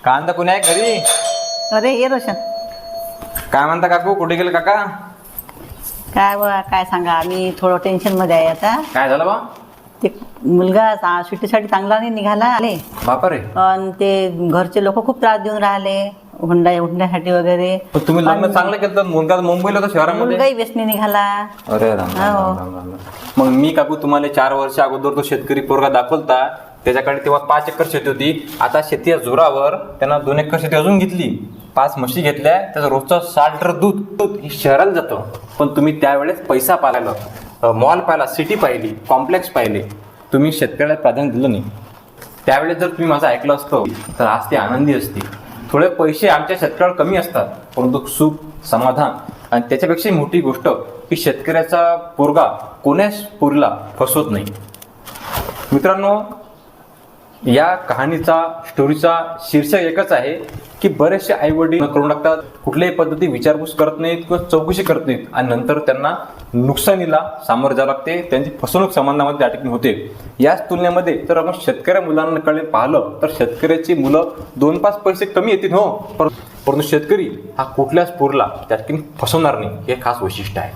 कांदा कोणी आहे घरी? अरे ये रोशन. काय म्हणता काकू, कुठे गेले काका? काय बा काय सांगा, आम्ही थोडं टेन्शन मध्ये आहे आता. काय झालं बा? ते मुलगा सुट्टीसाठी चांगला नाही निघाला आले. बापरे. पण ते घरचे लोक खूप त्रास देऊन राहिले हुंड्यासाठी वगैरे. पण तुम्ही लग्न चांगलं केलं, मुलगा मुंबईला होता शहरामध्ये. मुलगाही व्यसनी निघाला. अरे राम राम राम राम राम. मग मी काकू तुम्हाला 4 वर्ष अगोदर तो शेतकरी पोरगा दाखवता. त्याच्याकडे तेव्हा 5 एकर शेती होती. आता शेतीच्या जोरावर त्यांना 2 एकर शेती अजून घेतली. 5 म्हशी घेतल्या. त्याचं रोजचं 60 लिटर दूध हे शहराला जातं. पण तुम्ही त्यावेळेस पैसा पाहिला, मॉल पाहिला, सिटी पाहिली, कॉम्प्लेक्स पाहिले. तुम्ही शेतकऱ्याला प्राधान्य दिलं नाही. त्यावेळेस जर तुम्ही माझं ऐकलं असतं तर आज ती आनंदी असती. थोडे पैसे आमच्या शेतकऱ्याला कमी असतात, परंतु सुख, समाधान आणि त्याच्यापेक्षा मोठी गोष्ट की शेतकऱ्याचा पोरगा कोण्याच पोरीला फसवत नाही. मित्रांनो, या कहाणीचा स्टोरीचा शीर्षक एकच आहे की बरेचसे आई वडील करून टाकतात, कुठल्याही पद्धती विचारपूस करत नाहीत किंवा चौकशी करत नाहीत आणि नंतर त्यांना नुकसानीला सामोरं जावं लागते. त्यांची फसवणूक संबंधामध्ये त्या ठिकाणी होते. याच तुलनेमध्ये जर आपण शेतकऱ्या मुलांकडे पाहिलं तर शेतकऱ्याची मुलं 2-5 पैसे कमी येतील हो, परंतु शेतकरी हा कुठल्याच पोरला त्या ठिकाणी फसवणार नाही. हे खास वैशिष्ट्य आहे.